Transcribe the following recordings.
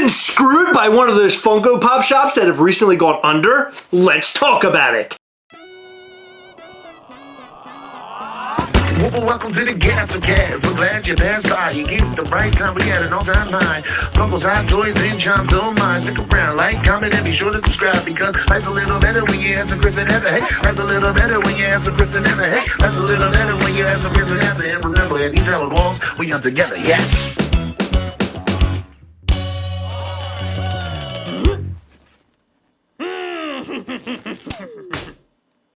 been screwed by one of those Funko Pop shops that have recently gone under? Let's talk about it. Welcome to the Gastlecast. We're glad you're there. You get the right time. We had an all-time high. Funko's hot toys and charms don't mind. Stick around, like, comment, and be sure to subscribe because life's a little better when you answer Chris and Heather. Hey, life's a little better when you answer Chris and Heather. Hey, life's a little better when you answer Chris and Heather. And remember, at these hella walls, we are together. Yes.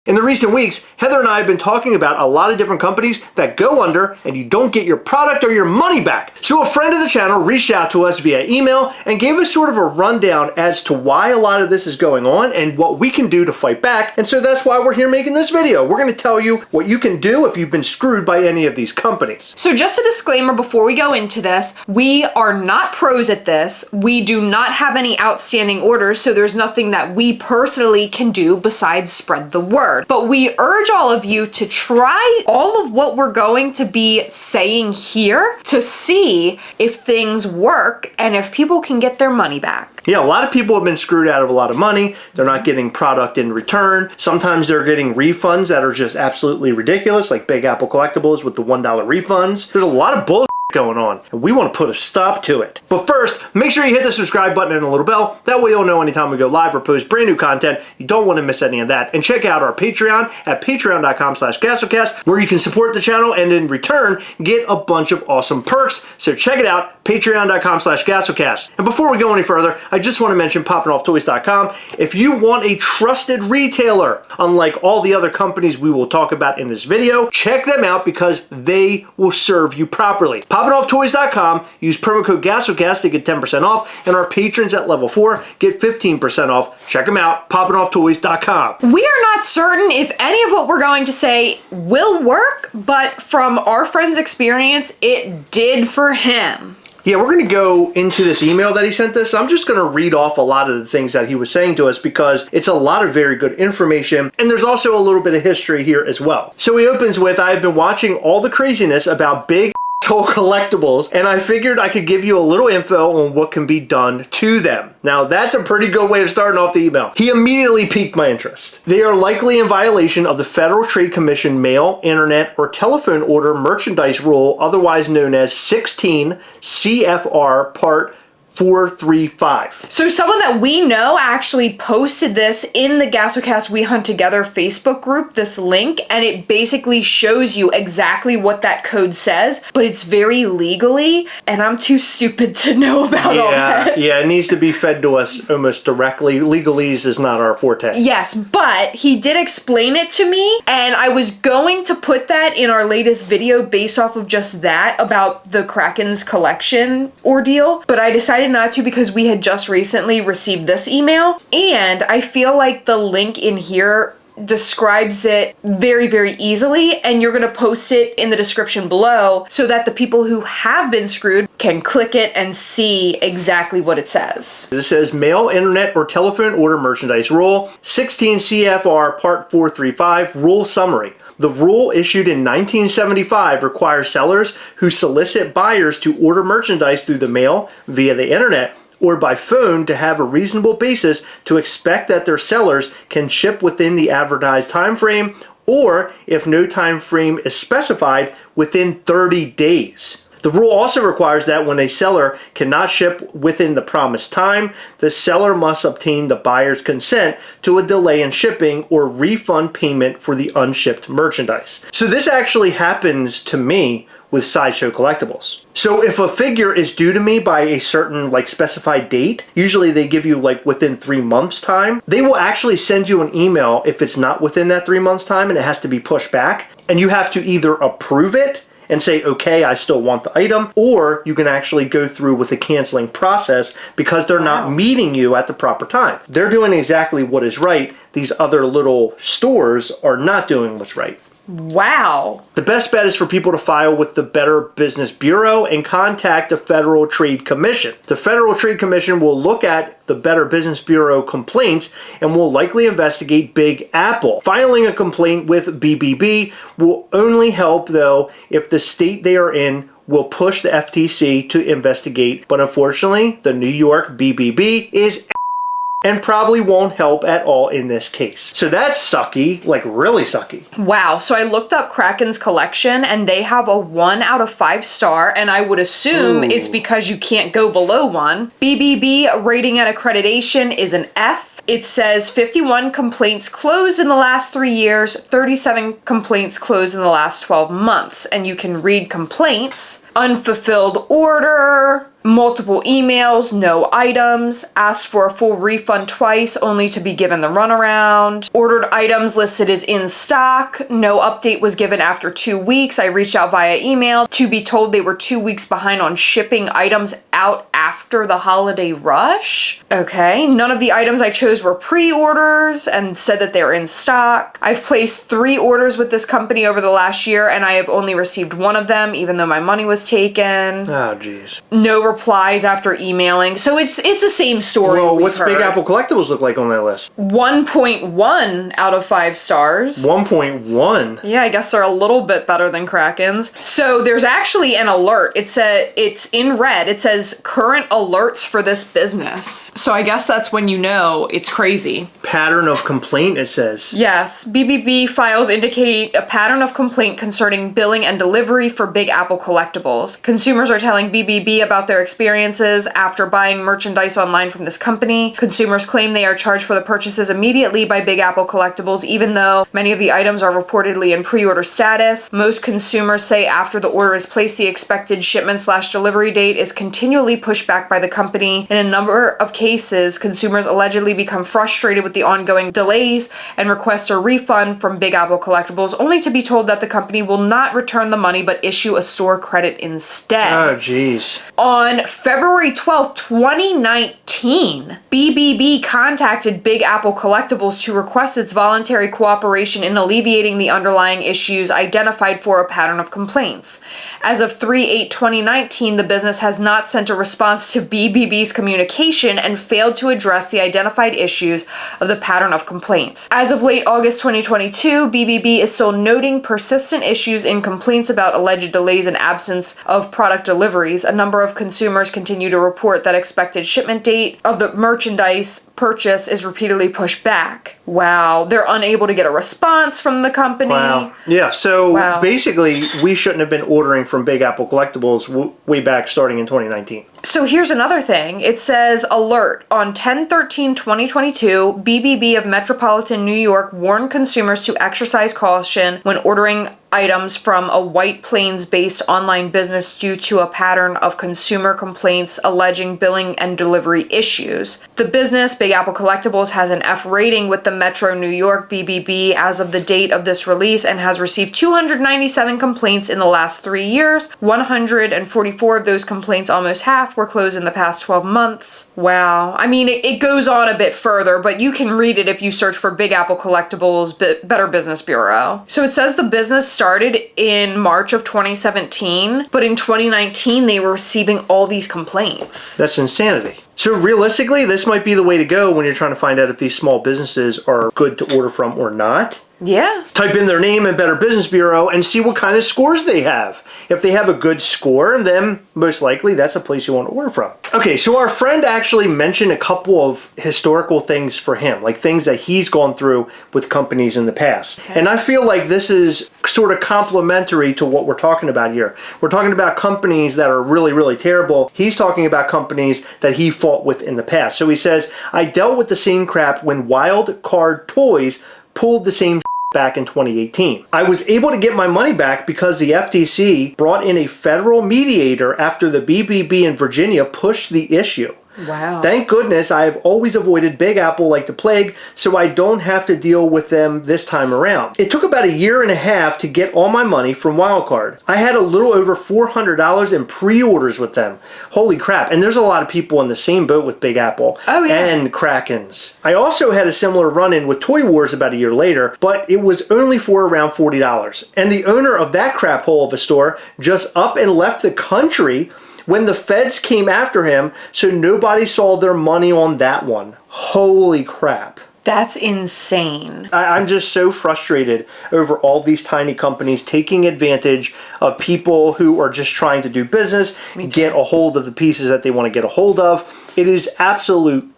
In the recent weeks, Heather and I have been talking about a lot of different companies that go under and you don't get your product or your money back. So a friend of the channel reached out to us via email and gave us sort of a rundown as to why a lot of this is going on and what we can do to fight back. And so that's why we're here making this video. We're going to tell you what you can do if you've been screwed by any of these companies. So just a disclaimer before we go into this, we are not pros at this. We do not have any outstanding orders, so there's nothing that we personally can do besides spread the word. But we urge all of you to try all of what we're going to be saying here to see if things work and if people can get their money back. Yeah, a lot of people have been screwed out of a lot of money. They're not getting product in return. Sometimes they're getting refunds that are just absolutely ridiculous, like Big Apple Collectibles with the $1 refunds. There's a lot of bullshit going on, and we want to put a stop to it. But first, make sure you hit the subscribe button and a little bell. That way you'll know anytime we go live or post brand new content. You don't want to miss any of that. And check out our Patreon at patreon.com/Gastlecast, where you can support the channel and in return get a bunch of awesome perks. So check it out, patreon.com/Gastlecast. And before we go any further, I just want to mention PoppinOffToys.com. If you want a trusted retailer, unlike all the other companies we will talk about in this video, check them out because they will serve you properly. PoppinOffToys.com, use promo code Gastlecast to get 10% off, and our patrons at level 4 get 15% off. Check them out, PoppinOffToys.com. We are not certain if any of what we're going to say will work, but from our friend's experience, it did for him. Yeah, we're going to go into this email that he sent us. I'm just going to read off a lot of the things that he was saying to us because it's a lot of very good information, and there's also a little bit of history here as well. So he opens with, I've been watching all the craziness about big collectibles, and I figured I could give you a little info on what can be done to them. Now, that's a pretty good way of starting off the email. He immediately piqued my interest. They are likely in violation of the Federal Trade Commission mail, internet, or telephone order merchandise rule, otherwise known as 16 CFR Part 435. So someone that we know actually posted this in the Gastlecast We Hunt Together Facebook group, this link, and it basically shows you exactly what that code says, but it's very legally, and I'm too stupid to know about all that. Yeah, it needs to be fed to us almost directly. Legalese is not our forte. Yes, but he did explain it to me, and I was going to put that in our latest video based off of just that about the Kraken's collection ordeal, but I decided not to because we had just recently received this email, and I feel like the link in here describes it very, very easily, and you're going to post it in the description below so that the people who have been screwed can click it and see exactly what it says. This says mail, internet, or telephone order merchandise rule, 16 CFR Part 435, rule summary. The rule issued in 1975 requires sellers who solicit buyers to order merchandise through the mail, via the internet, or by phone to have a reasonable basis to expect that their sellers can ship within the advertised time frame, or if no time frame is specified, within 30 days. The rule also requires that when a seller cannot ship within the promised time, the seller must obtain the buyer's consent to a delay in shipping or refund payment for the unshipped merchandise. So this actually happens to me with Sideshow Collectibles. So if a figure is due to me by a certain specified date, usually they give you within 3 months time, they will actually send you an email if it's not within that 3 months time and it has to be pushed back, and you have to either approve it and say, okay, I still want the item, or you can actually go through with the canceling process because they're not meeting you at the proper time. They're doing exactly what is right. These other little stores are not doing what's right. Wow. The best bet is for people to file with the Better Business Bureau and contact the Federal Trade Commission. The Federal Trade Commission will look at the Better Business Bureau complaints and will likely investigate Big Apple. Filing a complaint with BBB will only help, though, if the state they are in will push the FTC to investigate, but unfortunately, the New York BBB is and probably won't help at all in this case. So that's sucky, like really sucky. Wow. So I looked up Kraken's collection and they have a 1 out of 5 star, and I would assume it's because you can't go below 1. BBB rating and accreditation is an F. It says 51 complaints closed in the last 3 years, 37 complaints closed in the last 12 months. And you can read complaints: unfulfilled order, multiple emails, no items, asked for a full refund twice only to be given the runaround, ordered items listed as in stock, no update was given after 2 weeks. I reached out via email to be told they were 2 weeks behind on shipping items out after the holiday rush. Okay, none of the items I chose were pre-orders and said that they're in stock. I've placed 3 orders with this company over the last year and I have only received 1 of them even though my money was taken. Oh, jeez. No replies after emailing. So it's the same story. Well, what's Big Apple Collectibles look like on that list? 1.1 out of 5 stars. 1.1? Yeah, I guess they're a little bit better than Kraken's. So there's actually an alert. It's in red. It says current alerts for this business. So I guess that's when you know it's crazy. Pattern of complaint, it says. Yes, BBB files indicate a pattern of complaint concerning billing and delivery for Big Apple Collectibles. Consumers are telling BBB about their experiences after buying merchandise online from this company. Consumers claim they are charged for the purchases immediately by Big Apple Collectibles, even though many of the items are reportedly in pre-order status. Most consumers say after the order is placed, the expected shipment/delivery date is continually pushed back by the company. In a number of cases, consumers allegedly become frustrated with the ongoing delays and request a refund from Big Apple Collectibles, only to be told that the company will not return the money but issue a store credit instead. Oh, jeez. On February 12th, 2019, BBB contacted Big Apple Collectibles to request its voluntary cooperation in alleviating the underlying issues identified for a pattern of complaints. As of 3/8/2019, the business has not sent a response to BBB's communication and failed to address the identified issues of the pattern of complaints. As of late August 2022, BBB is still noting persistent issues in complaints about alleged delays and absence of product deliveries. A number of consumers continue to report that expected shipment date of the merchandise purchase is repeatedly pushed back. Wow, they're unable to get a response from the company. Wow. Yeah, so basically, we shouldn't have been ordering from Big Apple Collectibles way back starting in 2019. So here's another thing. It says, alert, on 10/13/2022, BBB of Metropolitan New York warned consumers to exercise caution when ordering items from a White Plains-based online business due to a pattern of consumer complaints alleging billing and delivery issues. The business, Big Apple Collectibles, has an F rating with the Metro New York BBB as of the date of this release and has received 297 complaints in the last 3 years. 144 of those complaints, almost half, were closed in the past 12 months. Wow. I mean, it goes on a bit further, but you can read it if you search for Big Apple Collectibles Better Business Bureau. So it says the business started in March of 2017, but in 2019 they were receiving all these complaints. That's insanity. So realistically, this might be the way to go when you're trying to find out if these small businesses are good to order from or not. Yeah. Type in their name in Better Business Bureau and see what kind of scores they have. If they have a good score, then most likely that's a place you want to order from. Okay, so our friend actually mentioned a couple of historical things for him, like things that he's gone through with companies in the past. Okay. And I feel like this is sort of complementary to what we're talking about here. We're talking about companies that are really, really terrible. He's talking about companies that he fought with in the past. So he says, I dealt with the same crap when Wild Card Toys pulled the same back in 2018. I was able to get my money back because the FTC brought in a federal mediator after the BBB in Virginia pushed the issue. Wow. Thank goodness I have always avoided Big Apple like the plague, so I don't have to deal with them this time around. It took about a year and a half to get all my money from Wildcard. I had a little over $400 in pre-orders with them. Holy crap. And there's a lot of people in the same boat with Big Apple and Krakens. I also had a similar run-in with Toy Wars about a year later, but it was only for around $40. And the owner of that crap hole of a store just up and left the country when the feds came after him, so nobody saw their money on that one. Holy crap. That's insane. I'm just so frustrated over all these tiny companies taking advantage of people who are just trying to do business, get a hold of the pieces that they want to get a hold of. It is absolute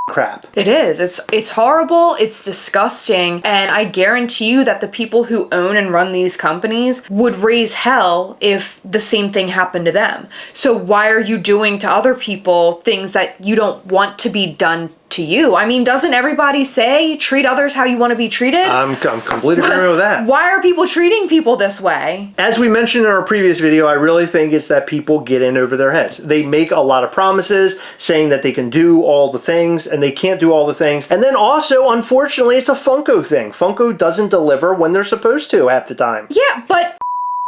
crap. It is. It's horrible. It's disgusting. And I guarantee you that the people who own and run these companies would raise hell if the same thing happened to them. So why are you doing to other people things that you don't want to be done to you? I mean, doesn't everybody say treat others how you want to be treated? I'm completely agreeing with that. Why are people treating people this way? As we mentioned in our previous video, I really think it's that people get in over their heads. They make a lot of promises saying that they can do all the things and they can't do all the things. And then also, unfortunately, it's a Funko thing. Funko doesn't deliver when they're supposed to half the time. Yeah, but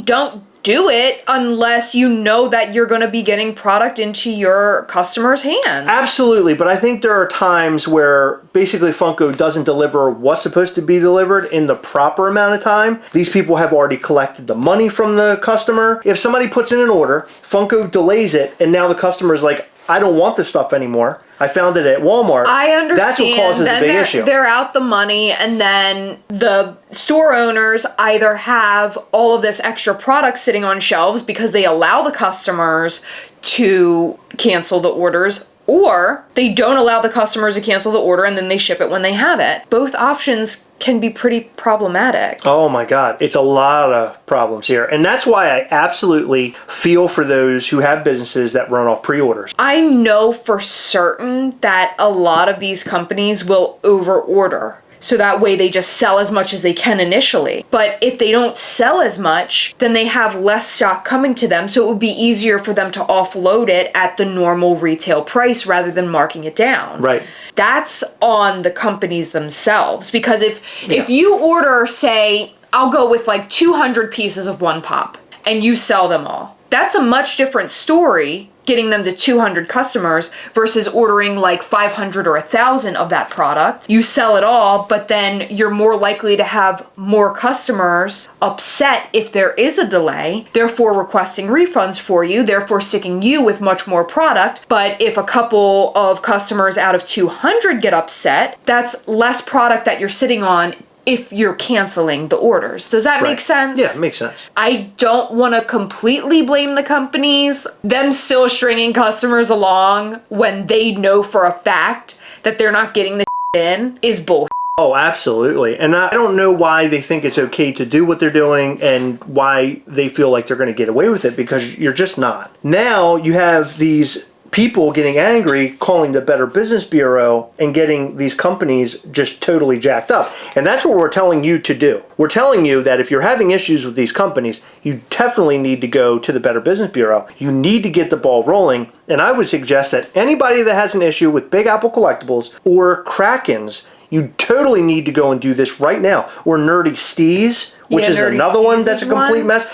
don't do it unless you know that you're going to be getting product into your customers' hands. Absolutely, but I think there are times where basically Funko doesn't deliver what's supposed to be delivered in the proper amount of time. These people have already collected the money from the customer. If somebody puts in an order, Funko delays it, and now the customer's like, I don't want this stuff anymore. I found it at Walmart. I understand. That's what causes the big issue. They're out the money, and then the store owners either have all of this extra product sitting on shelves because they allow the customers to cancel the orders, or they don't allow the customers to cancel the order and then they ship it when they have it. Both options can be pretty problematic. Oh my God, it's a lot of problems here. And that's why I absolutely feel for those who have businesses that run off pre-orders. I know for certain that a lot of these companies will over-order. So that way they just sell as much as they can initially. But if they don't sell as much, then they have less stock coming to them. So it would be easier for them to offload it at the normal retail price rather than marking it down. Right. That's on the companies themselves. Because if you order, say, I'll go with like 200 pieces of one pop and you sell them all, that's a much different story getting them to 200 customers versus ordering like 500 or 1,000 of that product. You sell it all, but then you're more likely to have more customers upset if there is a delay, therefore requesting refunds for you, therefore sticking you with much more product. But if a couple of customers out of 200 get upset, that's less product that you're sitting on if you're canceling the orders. Does that make sense? Yeah, it makes sense. I don't want to completely blame the companies. Them still stringing customers along when they know for a fact that they're not getting the in is bullshit. Oh, absolutely. And I don't know why they think it's okay to do what they're doing and why they feel like they're going to get away with it, because you're just not. Now you have these people getting angry, calling the Better Business Bureau and getting these companies just totally jacked up. And that's what we're telling you to do. We're telling you that if you're having issues with these companies, you definitely need to go to the Better Business Bureau. You need to get the ball rolling. And I would suggest that anybody that has an issue with Big Apple Collectibles or Krakens, you totally need to go and do this right now. Or Nerdy Steez, which is Nerdy another Steez one that's a complete mess.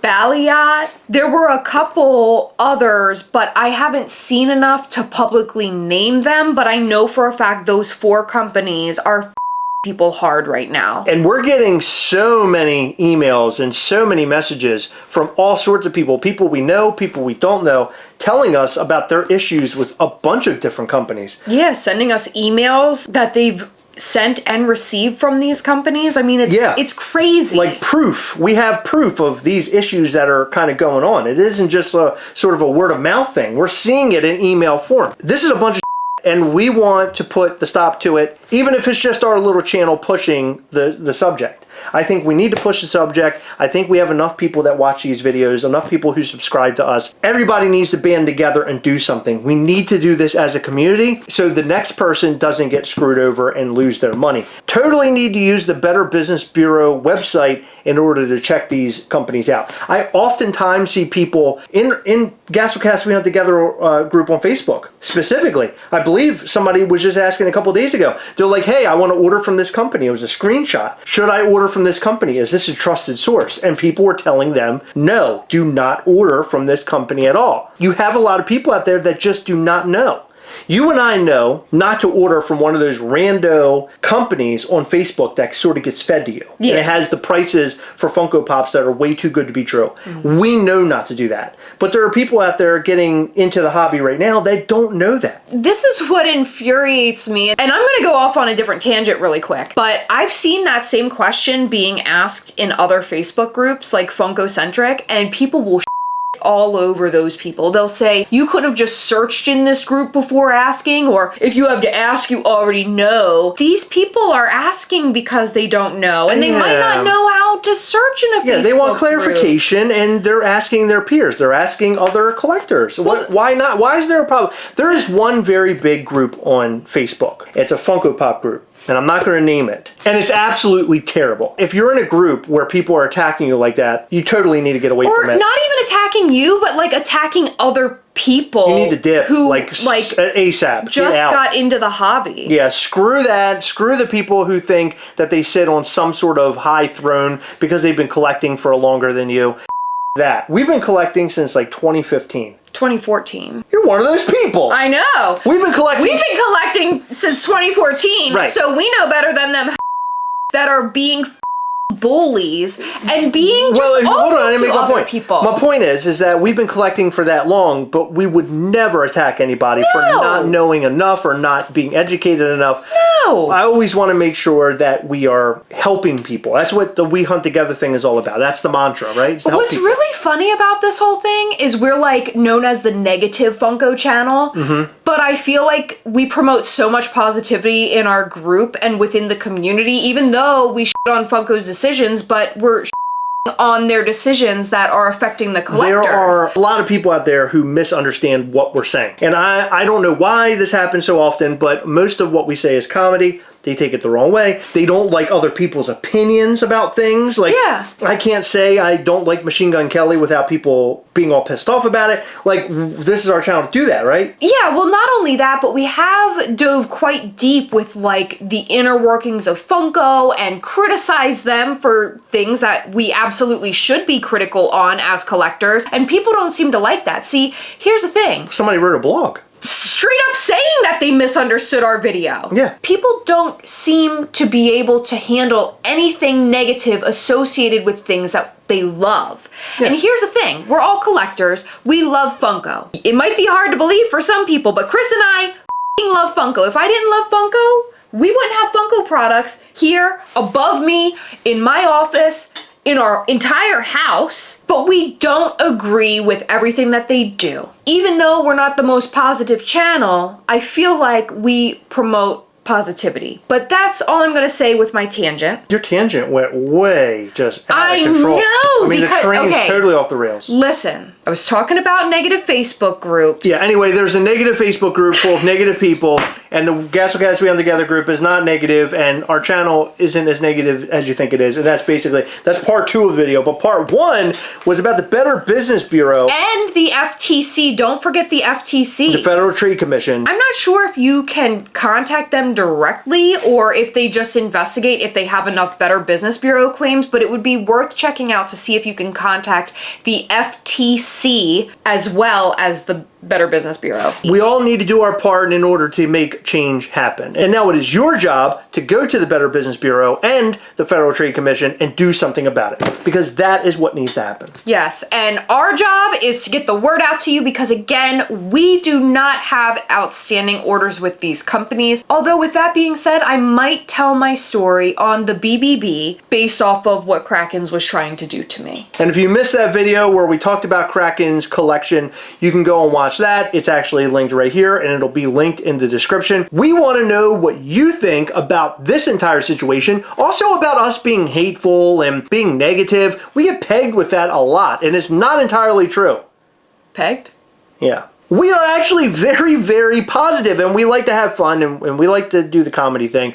Balliot. There were a couple others, but I haven't seen enough to publicly name them, but I know for a fact those 4 companies are people hard right now. And we're getting so many emails and so many messages from all sorts of people we know, people we don't know, telling us about their issues with a bunch of different companies. Yeah, sending us emails that they've sent and received from these companies. I mean, it's crazy. Like proof. We have proof of these issues that are kind of going on. It isn't just a sort of a word of mouth thing. We're seeing it in email form. This is a bunch of and we want to put the stop to it, even if it's just our little channel pushing the subject. I think we need to push the subject. I think we have enough people that watch these videos, enough people who subscribe to us. Everybody needs to band together and do something. We need to do this as a community so the next person doesn't get screwed over and lose their money. Totally need to use the Better Business Bureau website in order to check these companies out. I oftentimes see people in Gastlecast We Hunt Together group on Facebook, specifically. I believe somebody was just asking a couple days ago. They're like, hey, I want to order from this company. It was a screenshot. Should I order from this company? Is this a trusted source? And people were telling them, no, do not order from this company at all. You have a lot of people out there that just do not know. You and I know not to order from one of those rando companies on Facebook that sort of gets fed to you. Yeah. And it has the prices for Funko Pops that are way too good to be true. Mm-hmm. We know not to do that. But there are people out there getting into the hobby right now that don't know that. This is what infuriates me. And I'm going to go off on a different tangent really quick. But I've seen that same question being asked in other Facebook groups like Funko Centric, and people will all over those people. They'll say, you could have just searched in this group before asking, or if you have to ask, you already know. These people are asking because they don't know, and they might not know how to search in a Facebook group. Yeah, they want clarification, and they're asking their peers. They're asking other collectors. Why not? Why is there a problem? There is one very big group on Facebook. It's a Funko Pop group. And I'm not going to name it. And it's absolutely terrible. If you're in a group where people are attacking you like that, you totally need to get away from it. Or not even attacking you, but like attacking other people. You need to dip, who like ASAP. Just got into the hobby. Yeah, screw that. Screw the people who think that they sit on some sort of high throne because they've been collecting for longer than you. That. We've been collecting since like 2015. 2014. You're one of those people. I know. We've been collecting since 2014. Right. So we know better than them that are being bullies and being just hold on, I didn't make my other point. people. My point is that we've been collecting for that long, but we would never attack anybody for not knowing enough or not being educated enough. No. I always want to make sure that we are helping people. That's what the We Hunt Together thing is all about. That's the mantra, right? It's to help What's people. really funny about this whole thing is we're like known as the negative Funko channel, but I feel like we promote so much positivity in our group and within the community, even though we shit on Funko's decisions, but we're on their decisions that are affecting the collectors. There are a lot of people out there who misunderstand what we're saying. And I don't know why this happens so often, but most of what we say is comedy. They take it the wrong way. They don't like other people's opinions about things. Like, I can't say I don't like Machine Gun Kelly without people being all pissed off about it. Like, this is our channel to do that, right? Yeah, well, not only that, but we have dove quite deep with, like, the inner workings of Funko and criticized them for things that we absolutely should be critical on as collectors, and people don't seem to like that. See, here's the thing. Somebody wrote a blog. Straight up saying that they misunderstood our video. Yeah. People don't seem to be able to handle anything negative associated with things that they love. Yeah. And here's the thing, we're all collectors. We love Funko. It might be hard to believe for some people, but Chris and I f***ing love Funko. If I didn't love Funko, we wouldn't have Funko products here above me in my office, in our entire house, but we don't agree with everything that they do. Even though we're not the most positive channel, I feel like we promote positivity. But that's all I'm gonna say with my tangent. Your tangent went way just out I of control. know, I mean, because- the train's okay. totally off the rails. Listen, I was talking about negative Facebook groups. Yeah, anyway, there's a negative Facebook group full of negative people, and the Gastlecast We Hunt Together group is not negative, and our channel isn't as negative as you think it is, and that's part 2 of the video, but part 1 was about the Better Business Bureau. And the FTC, don't forget the FTC. The Federal Trade Commission. I'm not sure if you can contact them directly or if they just investigate if they have enough Better Business Bureau claims, but it would be worth checking out to see if you can contact the FTC as well as the Better Business Bureau. We all need to do our part in order to make change happen. And now it is your job to go to the Better Business Bureau and the Federal Trade Commission and do something about it, because that is what needs to happen. Yes, and our job is to get the word out to you because, again, we do not have outstanding orders with these companies. Although, with that being said, I might tell my story on the BBB based off of what Kraken's was trying to do to me. And if you missed that video where we talked about Kraken's collection, you can go and watch that. It's actually linked right here, and it'll be linked in the description. We want to know what you think about this entire situation. Also about us being hateful and being negative. We get pegged with that a lot, and it's not entirely true. Pegged? Yeah. We are actually very, very positive, and we like to have fun, and we like to do the comedy thing.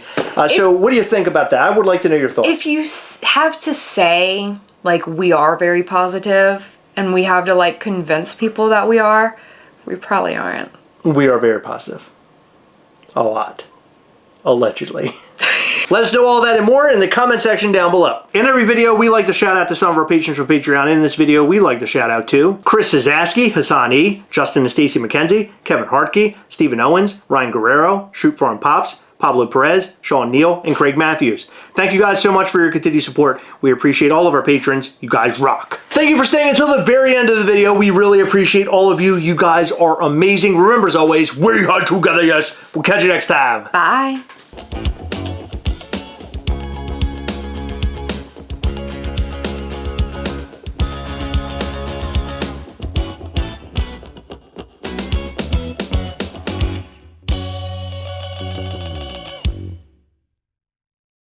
So what do you think about that? I would like to know your thoughts. If you have to say, like, we are very positive, and we have to, like, convince people that we are, we probably aren't. We are very positive. A lot. Allegedly. Let us know all that and more in the comment section down below. In every video, we like to shout out to some of our patrons from Patreon. In this video, we like to shout out to Chris Zazaski, Hassan E., Justin and Stacey McKenzie, Kevin Hartke, Stephen Owens, Ryan Guerrero, Shoot Farm Pops, Pablo Perez, Sean Neal, and Craig Matthews. Thank you guys so much for your continued support. We appreciate all of our patrons. You guys rock. Thank you for staying until the very end of the video. We really appreciate all of you. You guys are amazing. Remember, as always, we are together, yes. We'll catch you next time. Bye.